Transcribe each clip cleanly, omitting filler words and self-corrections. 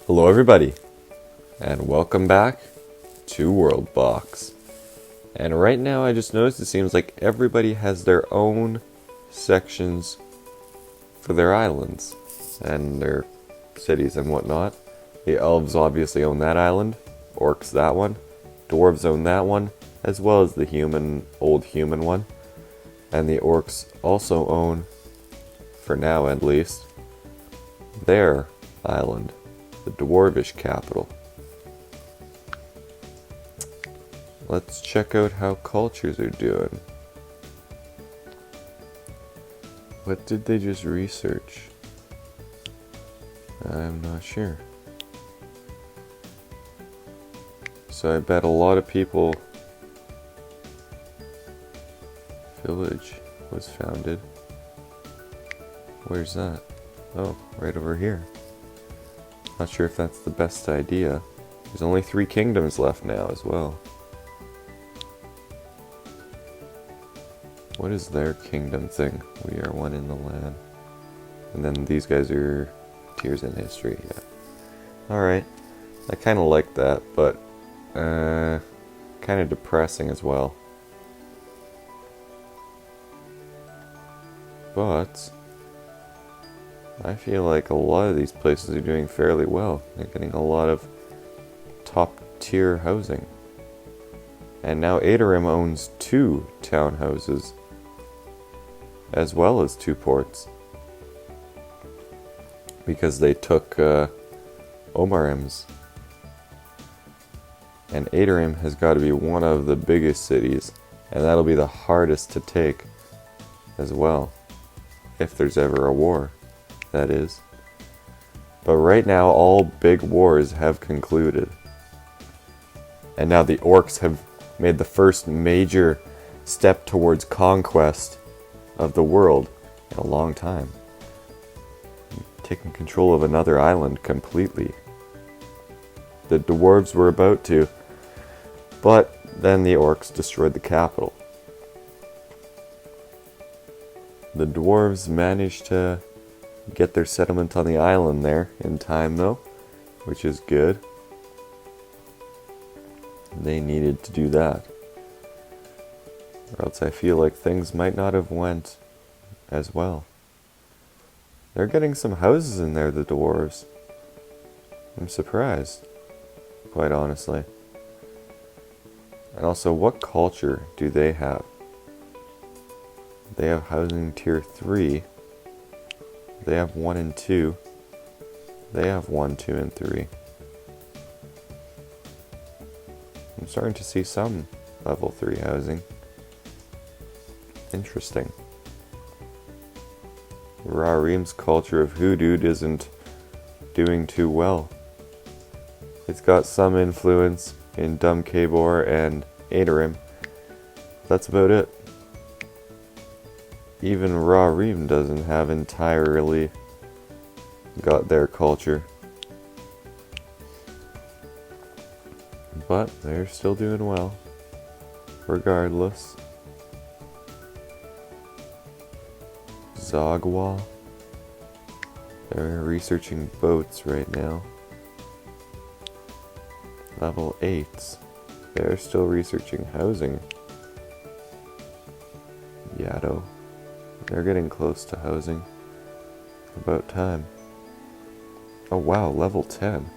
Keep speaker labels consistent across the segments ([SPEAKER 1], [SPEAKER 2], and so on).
[SPEAKER 1] Hello everybody, and welcome back to WorldBox. And right now I just noticed it seems like everybody has their own sections for their islands and their cities and whatnot. The elves obviously own that island, orcs that one, dwarves own that one, as well as the old human one. And the orcs also own, for now at least, their island, the dwarvish capital. Let's check out how cultures are doing. What did they just research? I'm not sure. So I bet a lot of people... Village was founded. Where's that? Oh, right over here. Not sure if that's the best idea. There's only 3 kingdoms left now as well. What is their kingdom thing? We are one in the land. And then these guys are tiers in history, yeah. Alright. I kind of like that, but kind of depressing as well. But I feel like a lot of these places are doing fairly well. They're getting a lot of top tier housing. And now Adoram owns 2 townhouses, as well as 2 ports. Because they took Omarim's. And Adoram has got to be one of the biggest cities, and that'll be the hardest to take as well. If there's ever a war, that is. But right now, all big wars have concluded. And now the orcs have made the first major step towards conquest of the world in a long time. Taking control of another island completely. The dwarves were about to, but then the orcs destroyed the capital. The dwarves managed to get their settlement on the island there in time though, which is good. They needed to do that. Or else I feel like things might not have went as well. They're getting some houses in there, the dwarves. I'm surprised, quite honestly. And also, what culture do they have? They have housing tier 3. They have 1 and 2. They have 1, 2, and 3. I'm starting to see some level 3 housing. Interesting. Rarim's culture of hoodoo isn't doing too well. It's got some influence in Dum Kabor and Adoram. That's about it. Even Rarim doesn't have entirely got their culture. But they're still doing well, regardless. Zagwa. They're researching boats right now. Level 8s. They're still researching housing. Yado. They're getting close to housing. About time. Oh wow, level 10.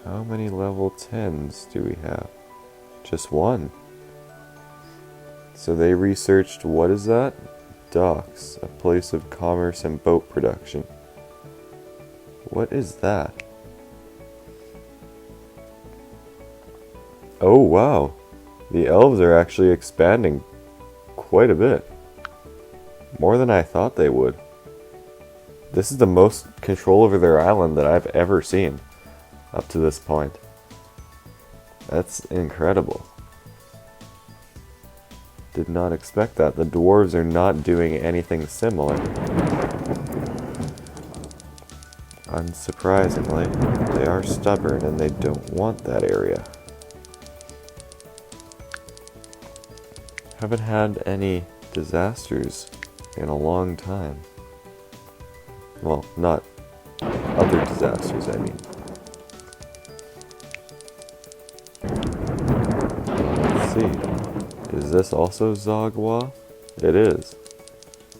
[SPEAKER 1] How many level 10s do we have? Just 1. So they researched, what is that? Docks, a place of commerce and boat production. What is that? Oh wow, the elves are actually expanding quite a bit. More than I thought they would. This is the most control over their island that I've ever seen up to this point. That's incredible. Did not expect that. The dwarves are not doing anything similar. Unsurprisingly, they are stubborn and they don't want that area. Haven't had any disasters in a long time. Well, not other disasters, I mean. Let's see. Is this also Zagwa? It is.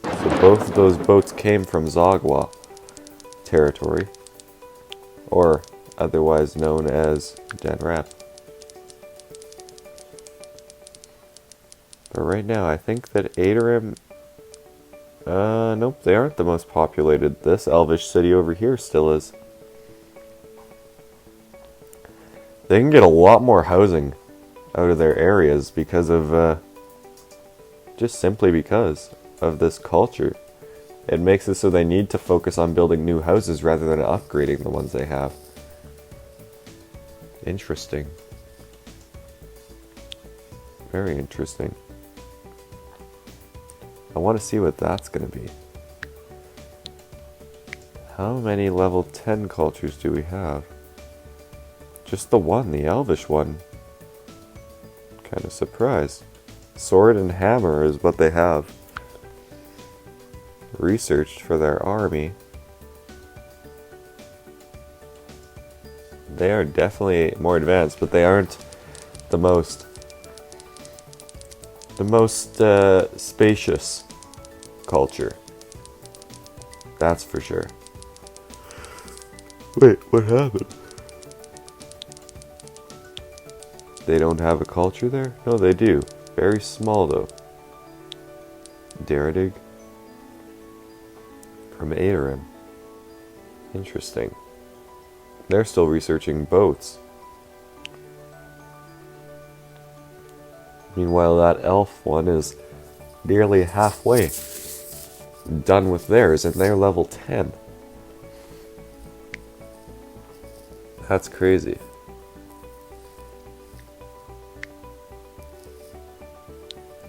[SPEAKER 1] So both of those boats came from Zagwa territory, or otherwise known as Denrap. But right now, I think that Adoram... nope, they aren't the most populated. This elvish city over here still is. They can get a lot more housing out of their areas because of, just simply because of this culture. It makes it so they need to focus on building new houses rather than upgrading the ones they have. Interesting. Very interesting. I want to see what that's going to be. How many level 10 cultures do we have? Just the one, the elvish one. Kind of surprised. Sword and hammer is what they have researched for their army. They are definitely more advanced, but they aren't the most spacious culture. That's for sure. Wait, what happened? They don't have a culture there? No, they do. Very small though. Daradig from Adoram. Interesting. They're still researching boats. Meanwhile, that elf one is nearly halfway done with theirs, and they're level 10. That's crazy.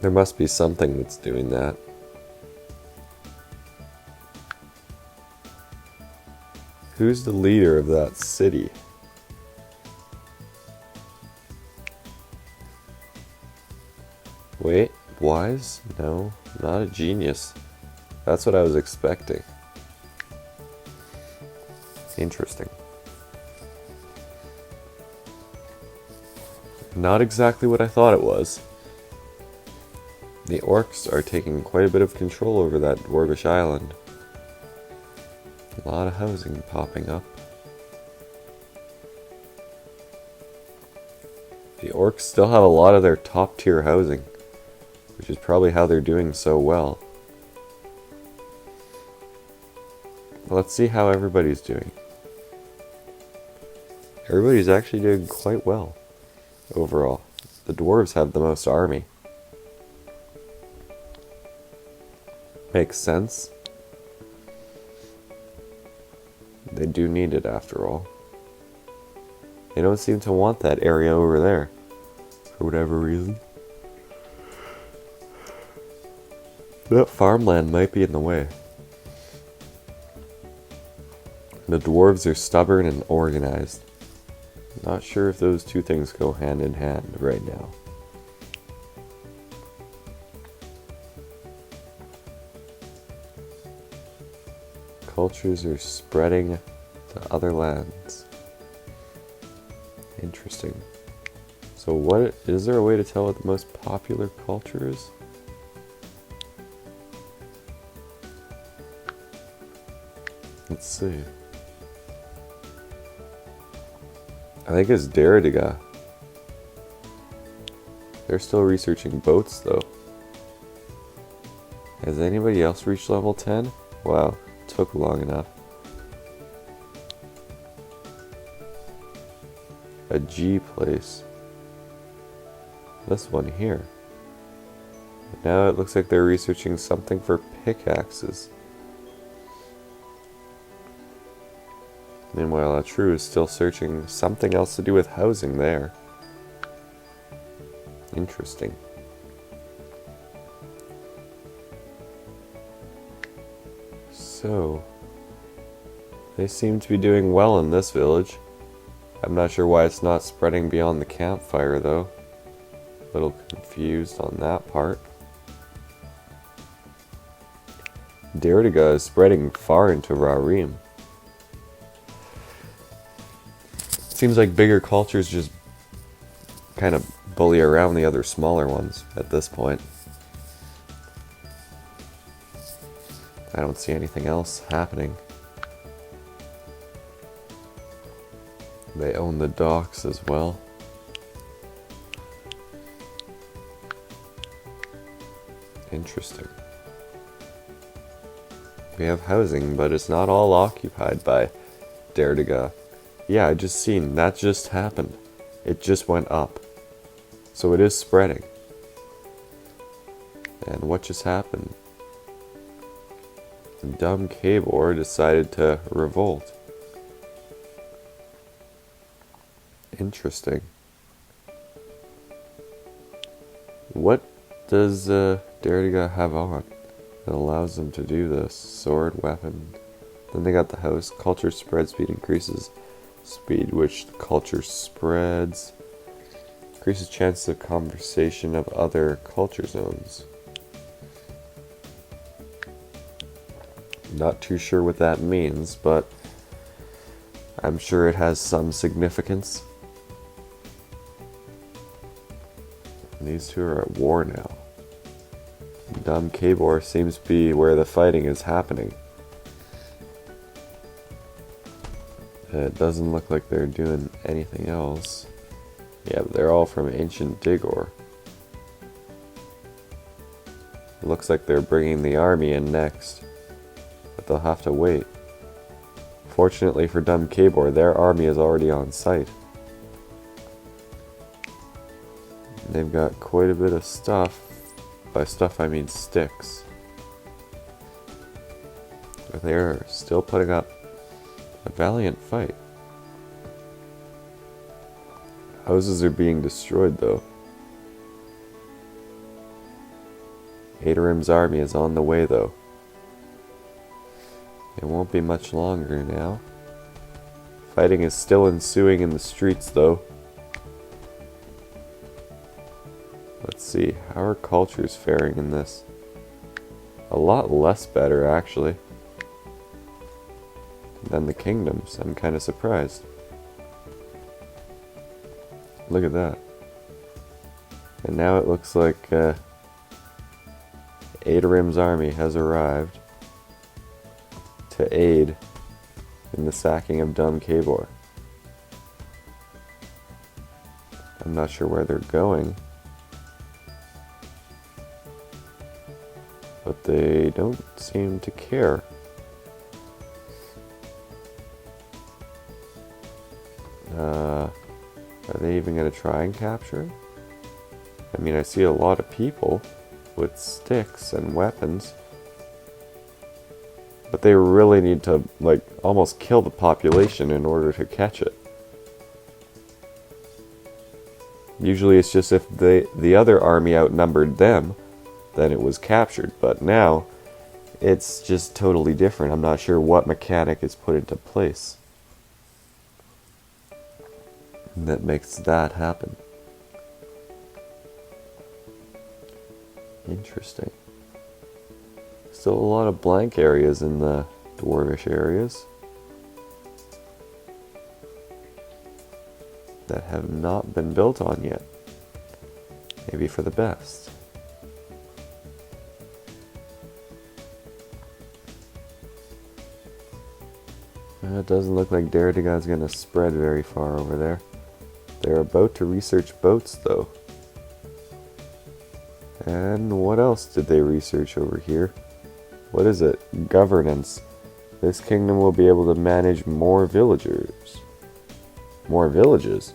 [SPEAKER 1] There must be something that's doing that. Who's the leader of that city? Wait, wise? No, not a genius. That's what I was expecting. Interesting. Not exactly what I thought it was. The orcs are taking quite a bit of control over that dwarvish island. A lot of housing popping up. The orcs still have a lot of their top tier housing, which is probably how they're doing so well. Let's see how everybody's doing. Everybody's actually doing quite well overall. The dwarves have the most army. Makes sense. They do need it after all. They don't seem to want that area over there for whatever reason. That farmland might be in the way. The dwarves are stubborn and organized. Not sure if those two things go hand in hand right now. Cultures are spreading to other lands. Interesting. So what is there a way to tell what the most popular culture is? Let's see. I think it's Daradiga. They're still researching boats though. Has anybody else reached level 10? Wow, took long enough. A G place. This one here. Now it looks like they're researching something for pickaxes. Meanwhile, Atru is still searching something else to do with housing there. Interesting. So, they seem to be doing well in this village. I'm not sure why it's not spreading beyond the campfire though. A little confused on that part. Daradiga is spreading far into Rarim. Seems like bigger cultures just kind of bully around the other smaller ones at this point. I don't see anything else happening. They own the docks as well. Interesting. We have housing, but it's not all occupied by Derdiga. Yeah, I just seen that just happened. It just went up. So it is spreading. And what just happened? Dumb Kabor decided to revolt. Interesting. What does Derdiga have on that allows them to do this? Sword, weapon. Then they got the house. Culture spread speed increases speed which the culture spreads. Increases chances of conversation of other culture zones. Not too sure what that means, but I'm sure it has some significance. These two are at war now. Dumb Kabor seems to be where the fighting is happening. It doesn't look like they're doing anything else. Yeah, but they're all from ancient Digor. It looks like they're bringing the army in next, but they'll have to wait. Fortunately for Dumb Kabor, their army is already on site. They've got quite a bit of stuff. By stuff I mean sticks. But they're still putting up a valiant fight. Houses are being destroyed though. Adorim's army is on the way though. It won't be much longer now. Fighting is still ensuing in the streets though. Let's see, how are cultures faring in this? A lot less better actually than the kingdoms. I'm kind of surprised. Look at that. And now it looks like Adorim's army has arrived to aid in the sacking of Dumb Kabor. I'm not sure where they're going, but they don't seem to care. Are they even going to try and capture it? I mean, I see a lot of people with sticks and weapons, but they really need to, like, almost kill the population in order to catch it. Usually it's just if the other army outnumbered them, then it was captured, but now it's just totally different. I'm not sure what mechanic is put into place that makes that happen. Interesting. Still a lot of blank areas in the dwarvish areas that have not been built on yet. Maybe for the best. It doesn't look like Derdiga is going to spread very far over there. They're about to research boats, though. And what else did they research over here? What is it? Governance. This kingdom will be able to manage more villagers. More villages?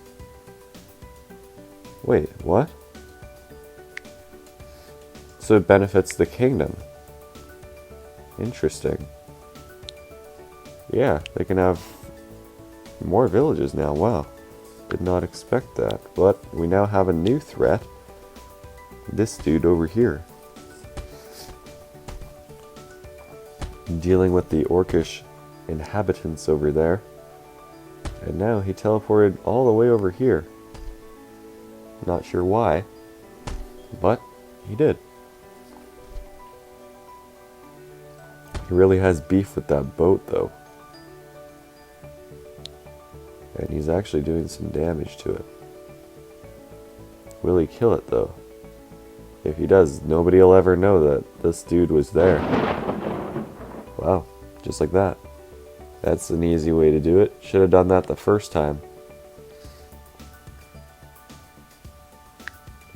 [SPEAKER 1] Wait, what? So it benefits the kingdom. Interesting. Yeah, they can have more villages now. Wow. Did not expect that. But we now have a new threat. This dude over here. Dealing with the orcish inhabitants over there. And now he teleported all the way over here. Not sure why, but he did. He really has beef with that boat though. And he's actually doing some damage to it. Will he kill it though? If he does, nobody will ever know that this dude was there. Wow, just like that. That's an easy way to do it. Should have done that the first time.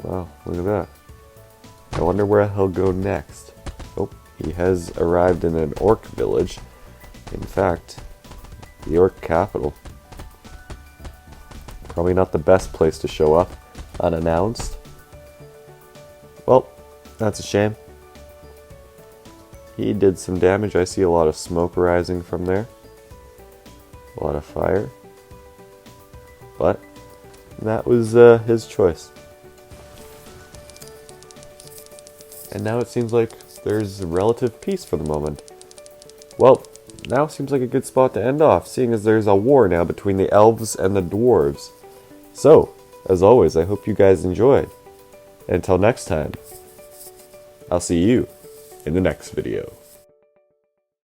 [SPEAKER 1] Wow, look at that. I wonder where he'll go next. Oh, he has arrived in an orc village. In fact, the orc capital. Probably not the best place to show up unannounced. Well, that's a shame. He did some damage. I see a lot of smoke rising from there. A lot of fire. But that was his choice. And now it seems like there's relative peace for the moment. Well, now seems like a good spot to end off, seeing as there's a war now between the elves and the dwarves. So, as always, I hope you guys enjoyed. Until next time, I'll see you in the next video.